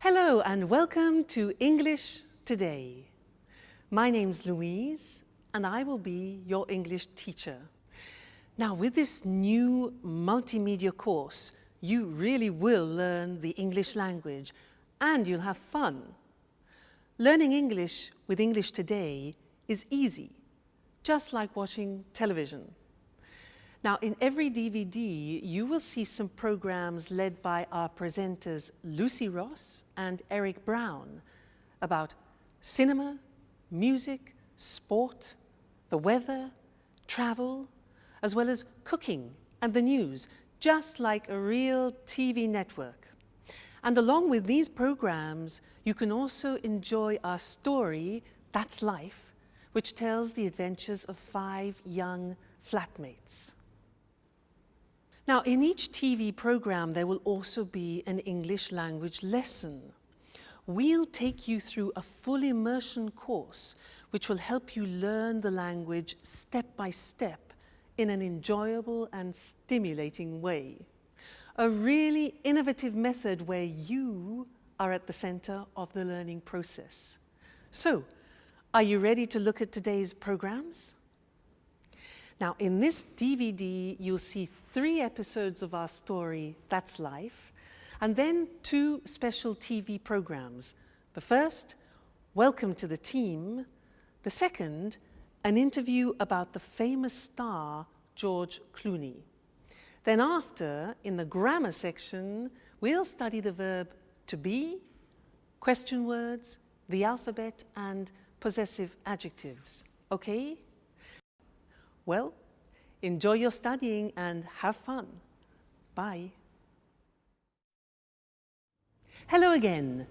Hello and welcome to English Today. My name's Louise and I will be your English teacher. Now with this new multimedia course, you really will learn the English language and you'll have fun. Learning English with English Today is easy, just like watching television. Now, in every DVD, you will see some programs led by our presenters Lucy Ross and Eric Brown about cinema, music, sport, the weather, travel, as well as cooking and the news, just like a real TV network. And along with these programs, you can also enjoy our story, That's Life, which tells the adventures of 5 young flatmates. Now, in each TV program, there will also be an English language lesson. We'll take you through a full immersion course, which will help you learn the language step by step in an enjoyable and stimulating way. A really innovative method where you are at the center of the learning process. So, are you ready to look at today's programs? Now, in this DVD, you'll see 3 episodes of our story, That's Life, and then 2 special TV programs. The first, Welcome to the Team. The second, an interview about the famous star, George Clooney. Then after, in the grammar section, we'll study the verb to be, question words, the alphabet, and possessive adjectives. Okay? Well, enjoy your studying and have fun. Bye. Hello again.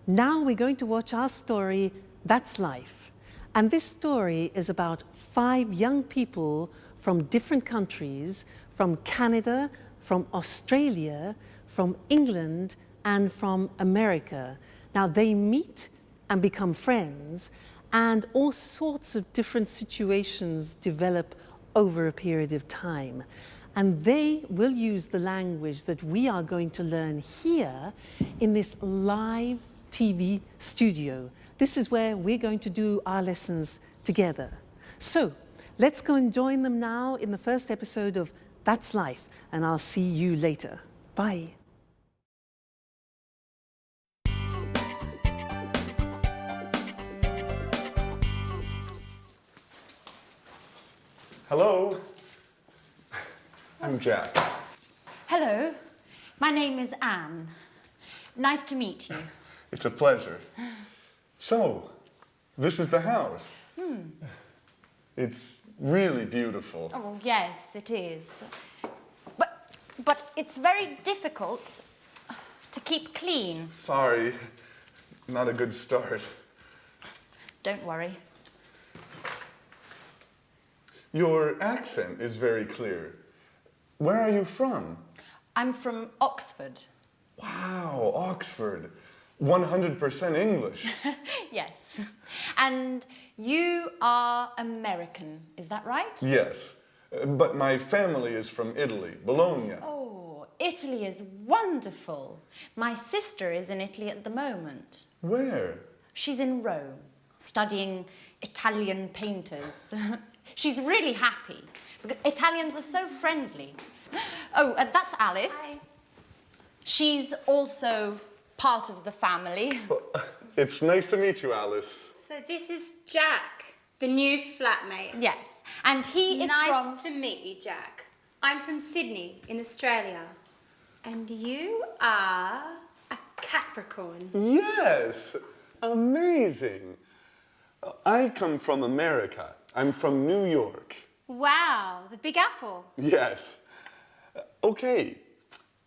Now we're going to watch our story, That's Life. And this story is about 5 young people from different countries, from Canada, from Australia, from England, and from America. Now they meet and become friends, and all sorts of different situations develop over a period of time. And they will use the language that we are going to learn here in this live TV studio. This is where we're going to do our lessons together. So let's go and join them now in the first episode of That's Life, and I'll see you later. Bye. Hello, I'm Jack. Hello, my name is Anne. Nice to meet you. It's a pleasure. So, this is the house. It's really beautiful. Oh, yes, it is. But it's very difficult to keep clean. Sorry, not a good start. Don't worry. Your accent is very clear. Where are you from? I'm from Oxford. Wow, Oxford. 100% English. Yes. And you are American, is that right? Yes, but my family is from Italy, Bologna. Oh, Italy is wonderful. My sister is in Italy at the moment. Where? She's in Rome, studying Italian painters. She's really happy, because Italians are so friendly. Oh, that's Alice. Hi. She's also part of the family. Well, it's nice to meet you, Alice. So this is Jack, the new flatmate. Yes, and he is from... Nice to meet you, Jack. I'm from Sydney, in Australia. And you are a Capricorn. Yes, amazing. I come from America. I'm from New York. Wow, the Big Apple. Yes. Okay.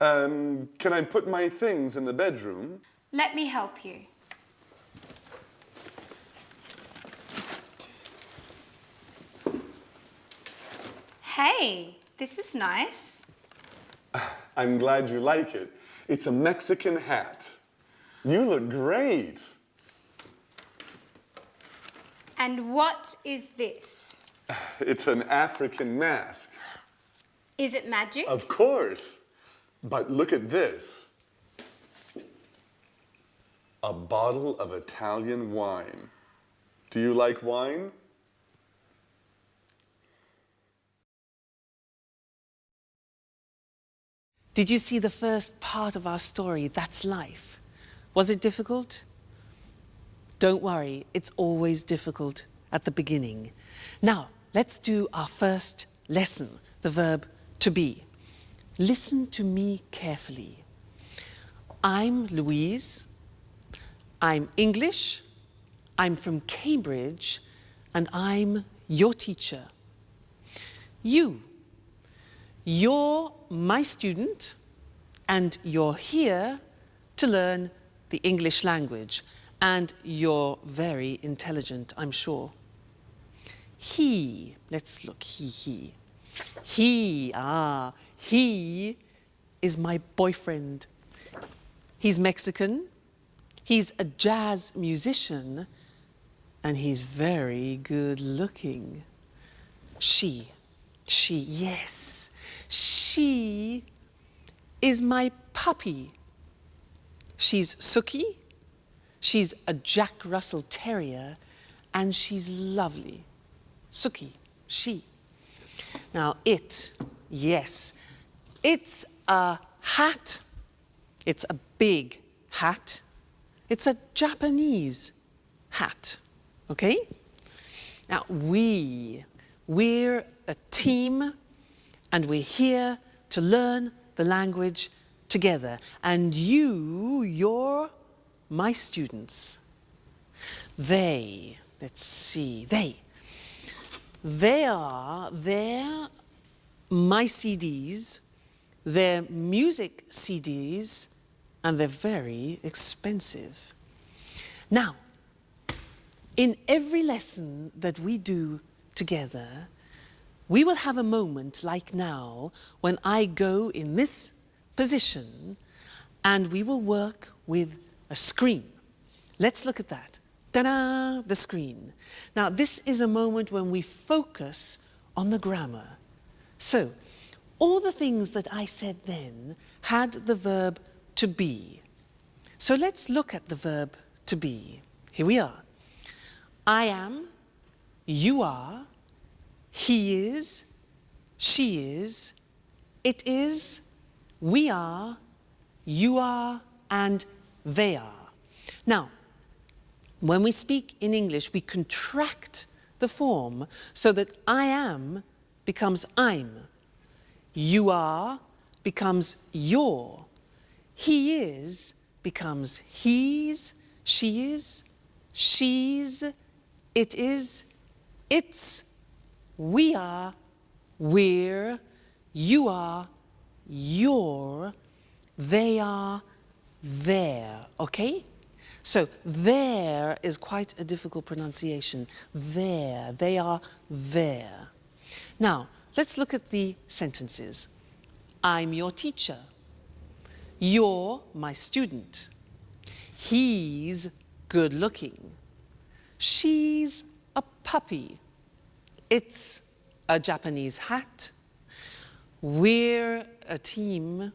Can I put my things in the bedroom? Let me help you. Hey, this is nice. I'm glad you like it. It's a Mexican hat. You look great. And what is this? It's an African mask. Is it magic? Of course. But look at this. a bottle of Italian wine. Do you like wine? Did you see the first part of our story, That's Life? Was it difficult? Don't worry, it's always difficult at the beginning. Now, let's do our first lesson, the verb to be. Listen to me carefully. I'm Louise. I'm English. I'm from Cambridge, and I'm your teacher. You're my student, and you're here to learn the English language, and you're very intelligent, I'm sure. He, let's look, he is my boyfriend. He's Mexican, he's a jazz musician, and he's very good looking. She, yes, she is my puppy. She's Suki, she's a Jack Russell Terrier, and she's lovely. Suki, she. Now yes, it's a hat. It's a big hat. It's a Japanese hat, okay? Now we're a team, and we're here to learn the language together. And you're my students. They're my CDs, they're music CDs, and they're very expensive. Now, in every lesson that we do together, we will have a moment like now when I go in this position and we will work with a screen. Let's look at that. Ta-da! The screen. Now, this is a moment when we focus on the grammar. So, all the things that I said then had the verb to be. So let's look at the verb to be. Here we are. I am, you are, he is, she is, it is, we are, you are, and they are. Now, when we speak in English, we contract the form so that I am becomes I'm. You are becomes your. He is becomes he's, she is, she's, it is, it's, we are, we're, you are, you're, they are, they're, okay? So there is quite a difficult pronunciation. There, they are there. Now, let's look at the sentences. I'm your teacher. You're my student. He's good looking. She's a puppy. It's a Japanese hat. We're a team.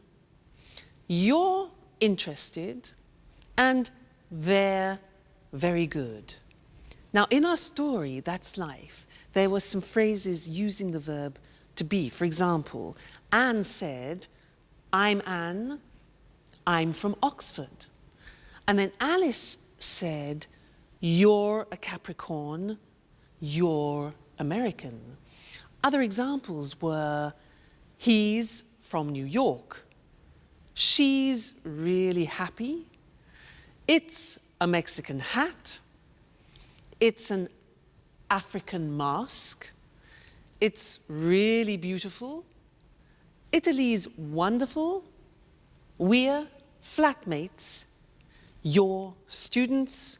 You're interested, and they're very good. Now, in our story, That's Life, there were some phrases using the verb to be. For example, Anne said, I'm Anne, I'm from Oxford. And then Alice said, you're a Capricorn, you're American. Other examples were, he's from New York, she's really happy, it's a Mexican hat, it's an African mask, it's really beautiful, Italy's wonderful, we're flatmates, you're students,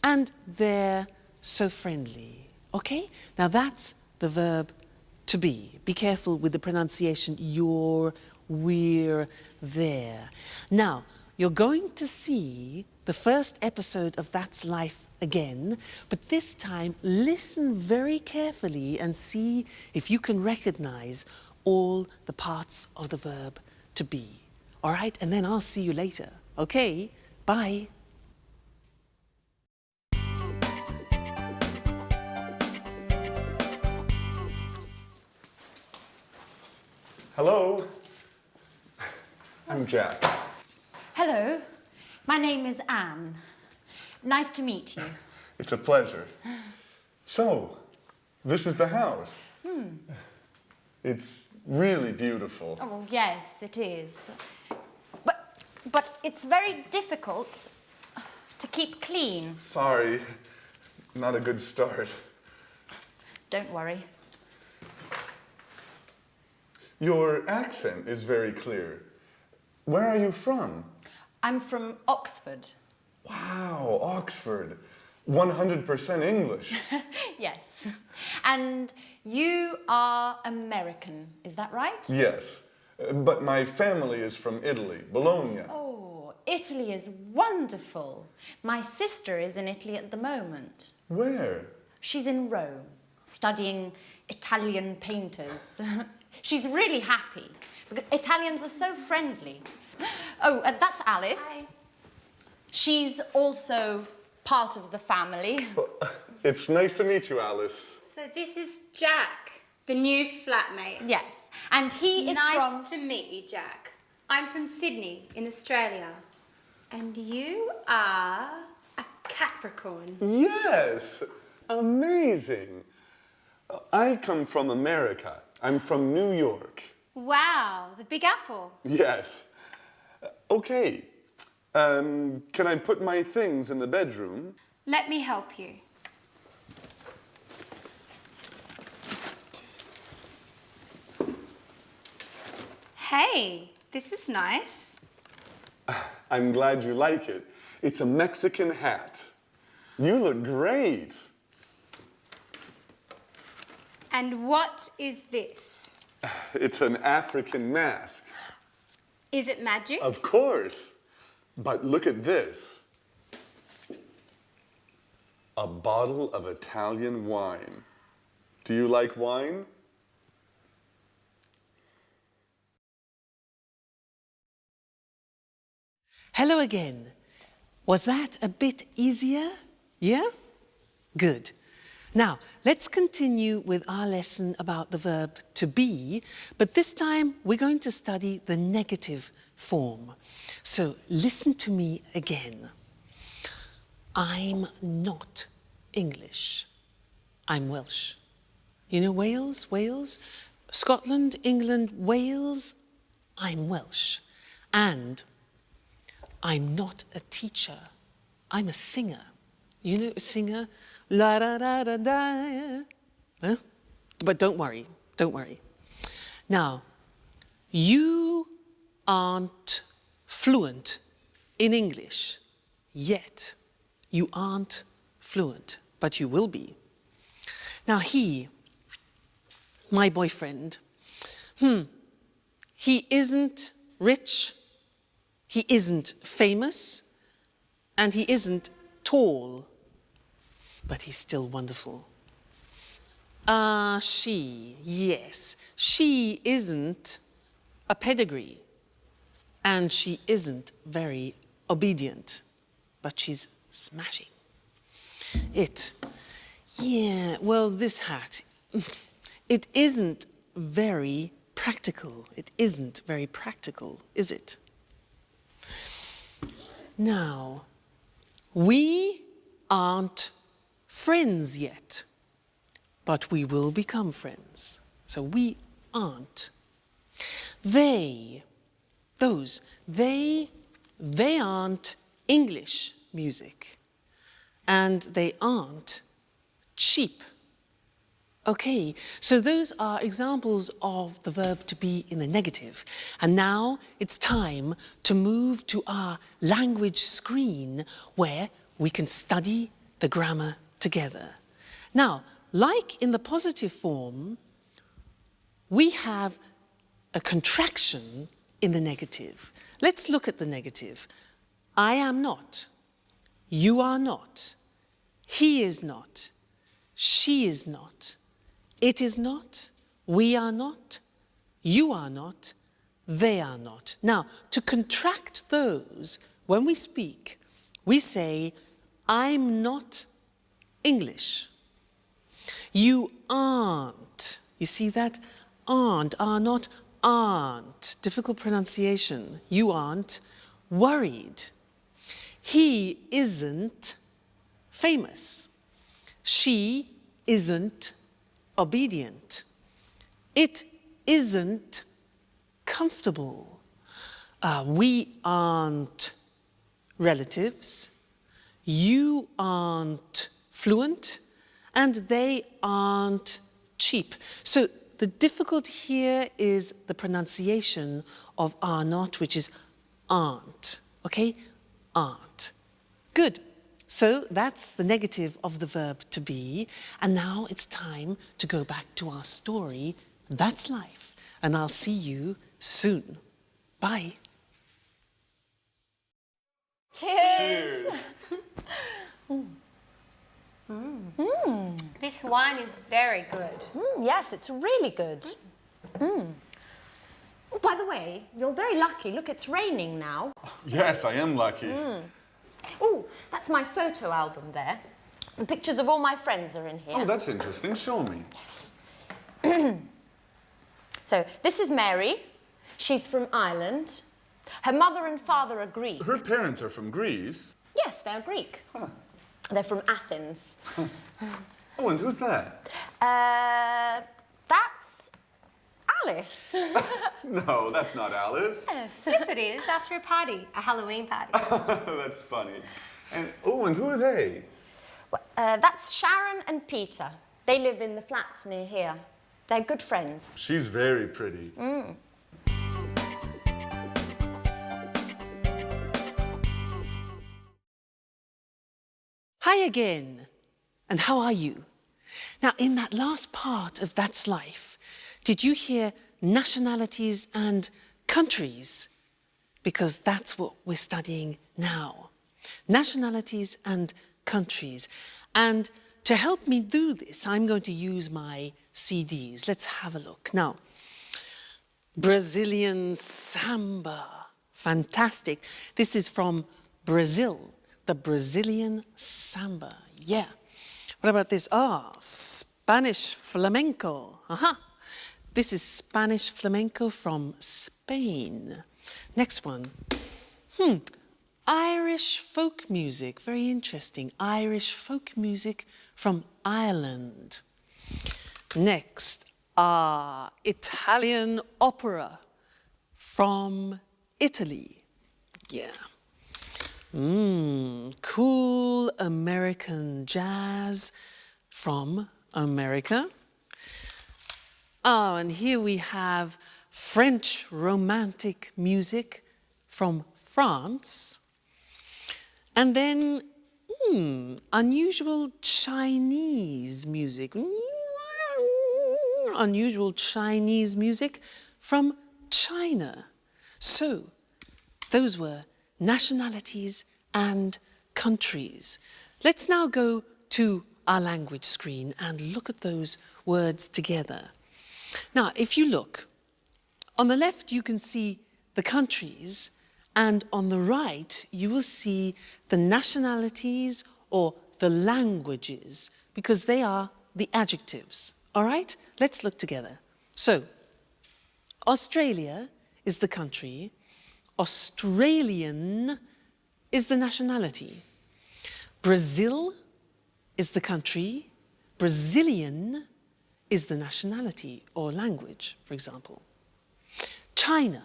and they're so friendly. Okay? Now that's the verb to be. Be careful with the pronunciation, you're, we're, there. Now, you're going to see the first episode of That's Life again, but this time listen very carefully and see if you can recognize all the parts of the verb to be. All right? And then I'll see you later. Okay? Bye. Hello. I'm Jack. Hello, my name is Anne. Nice to meet you. It's a pleasure. So, this is the house. It's really beautiful. Oh, yes, it is. But it's very difficult to keep clean. Sorry, not a good start. Don't worry. Your accent is very clear. Where are you from? I'm from Oxford. Wow, Oxford. 100% English. Yes. And you are American, is that right? Yes, but my family is from Italy, Bologna. Oh, Italy is wonderful. My sister is in Italy at the moment. Where? She's in Rome, studying Italian painters. She's really happy, because Italians are so friendly. Oh, that's Alice. Hi. She's also part of the family. It's nice to meet you, Alice. So this is Jack, the new flatmate. Yes, and he is Nice from... to meet you, Jack. I'm from Sydney in Australia. And you are a Capricorn. Yes, amazing. I come from America. I'm from New York. Wow, the Big Apple. Yes. Okay. Can I put my things in the bedroom? Let me help you. Hey, this is nice. I'm glad you like it. It's a Mexican hat. You look great. And what is this? It's an African mask. Is it magic? Of course. But look at this. A bottle of Italian wine. Do you like wine? Hello again. Was that a bit easier? Yeah? Good. Now, let's continue with our lesson about the verb to be, but this time we're going to study the negative form. So listen to me again. I'm not English. I'm Welsh. You know Wales? Wales? Scotland, England, Wales? I'm Welsh. And I'm not a teacher. I'm a singer. You know a singer? La da da da da. Huh? But don't worry, don't worry. Now, you aren't fluent in English yet. You aren't fluent, but you will be. Now he, my boyfriend, he isn't rich, he isn't famous, and he isn't tall, but he's still wonderful. She, yes, she isn't a pedigree, and she isn't very obedient, but she's smashing. This hat, it isn't very practical. It isn't very practical, is it? Now, we aren't friends yet, but we will become friends. So we aren't. They aren't English music, and they aren't cheap. Okay, so those are examples of the verb to be in the negative. And now it's time to move to our language screen where we can study the grammar together. Now, like in the positive form, we have a contraction in the negative. Let's look at the negative. I am not. You are not. He is not. She is not. It is not. We are not. You are not. They are not. Now, to contract those, when we speak, we say, I'm not English. You aren't. You see that? Aren't, are not, aren't, difficult pronunciation, you aren't worried. He isn't famous. She isn't obedient. It isn't comfortable. We aren't relatives. You aren't fluent. And they aren't cheap. So the difficult here is the pronunciation of are not, which is aren't. Okay? Aren't. Good. So that's the negative of the verb to be. And now it's time to go back to our story. That's life. And I'll see you soon. Bye. Cheers! This wine is very good. Yes, it's really good. Oh, by the way, you're very lucky. Look, it's raining now. Yes, I am lucky. Oh, that's my photo album there. The pictures of all my friends are in here. Oh, that's interesting. Show me. So, this is Mary. She's from Ireland. Her mother and father are Greek. Her parents are from Greece. Yes, they're Greek. They're from Athens. Oh, and who's that? That's Alice. No, that's not Alice. Yes. Yes, it is. After a party, a Halloween party. That's funny. And who are they? That's Sharon and Peter. They live in the flat near here. They're good friends. She's very pretty. Hi again. And how are you? Now, in that last part of That's Life, did you hear nationalities and countries? Because that's what we're studying now. Nationalities and countries. And to help me do this, I'm going to use my CDs. Let's have a look. Now, Brazilian samba. Fantastic. This is from Brazil. The Brazilian samba. Yeah. What about this? Spanish flamenco. This is Spanish flamenco from Spain. Next one. Irish folk music. Very interesting. Irish folk music from Ireland. Next, Italian opera from Italy. Yeah. Cool American jazz from America. Oh, and here we have French romantic music from France. And then, unusual Chinese music. Unusual Chinese music from China. So, those were nationalities and countries. Let's now go to our language screen and look at those words together. Now, if you look, on the left you can see the countries, and on the right you will see the nationalities or the languages, because they are the adjectives. All right? Let's look together. So, Australia is the country. Australian is the nationality. Brazil is the country. Brazilian is the nationality or language, for example. China,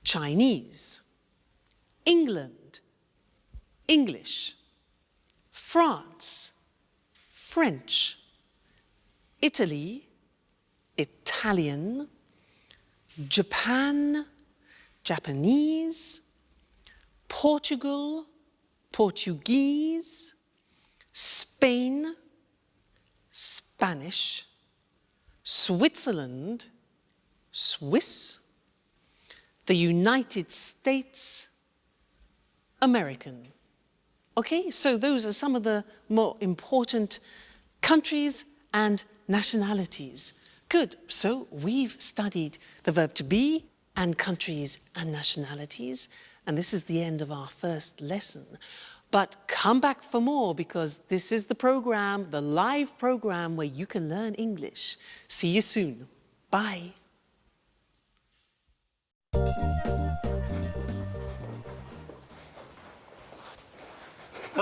Chinese. England, English. France, French. Italy, Italian. Japan, Japanese. Portugal, Portuguese. Spain, Spanish. Switzerland, Swiss. The United States, American. Okay, so those are some of the more important countries and nationalities. Good, so we've studied the verb to be and countries and nationalities, and this is the end of our first lesson. But come back for more, because this is the program, the live program where you can learn English. See you soon. Bye.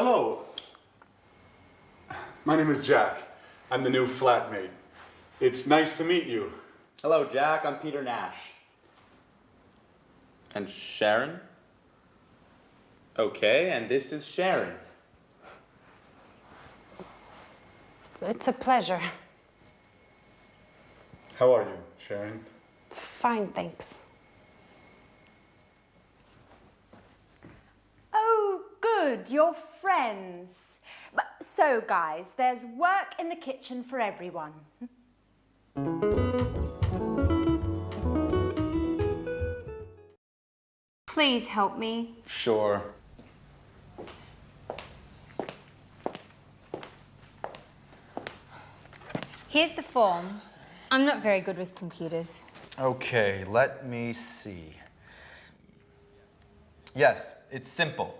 Hello. My name is Jack. I'm the new flatmate. It's nice to meet you. Hello, Jack. I'm Peter Nash. And Sharon? Okay, and this is Sharon. It's a pleasure. How are you, Sharon? Fine, thanks. Oh, good, you're friends. So, guys, there's work in the kitchen for everyone. Please help me. Sure. Here's the form. I'm not very good with computers. Okay, let me see. Yes, it's simple.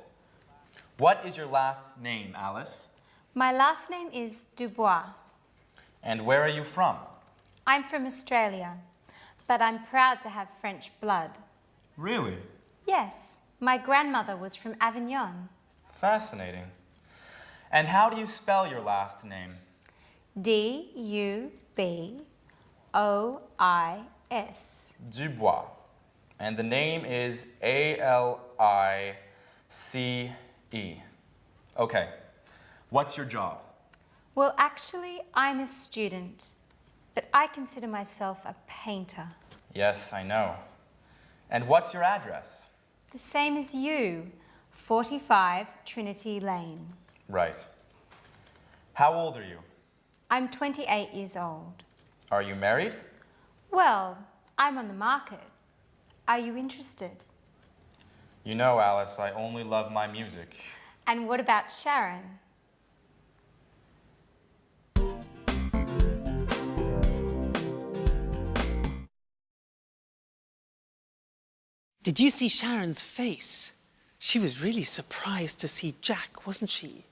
What is your last name, Alice? My last name is Dubois. And where are you from? I'm from Australia, but I'm proud to have French blood. Really? Yes, my grandmother was from Avignon. Fascinating. And how do you spell your last name? D-U-B-O-I-S. Dubois. And the name is A-L-I-C-E. Okay. What's your job? Well, actually, I'm a student, but I consider myself a painter. Yes, I know. And what's your address? The same as you, 45 Trinity Lane. Right. How old are you? I'm 28 years old. Are you married? Well, I'm on the market. Are you interested? You know, Alice, I only love my music. And what about Sharon? Did you see Sharon's face? She was really surprised to see Jack, wasn't she?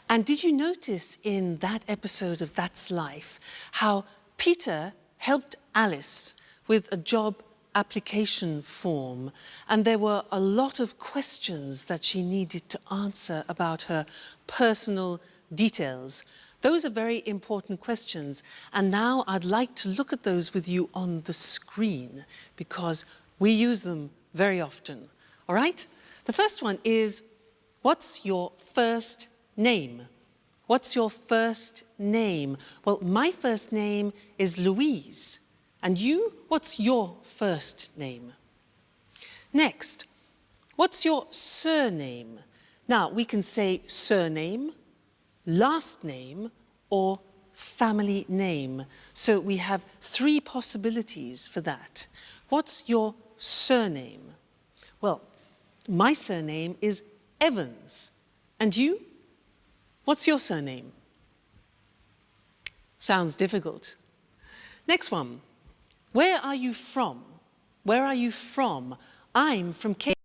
And did you notice in that episode of That's Life how Peter helped Alice with a job application form, and there were a lot of questions that she needed to answer about her personal details. Those are very important questions, and now I'd like to look at those with you on the screen because we use them very often. All right? The first one is, what's your first name? What's your first name? Well, my first name is Louise. And you, what's your first name? Next, what's your surname? Now, we can say surname, last name, or family name. So we have three possibilities for that. What's your surname? Well, my surname is Evans. And you? What's your surname? Sounds difficult. Next one. Where are you from? Where are you from? I'm from Cape.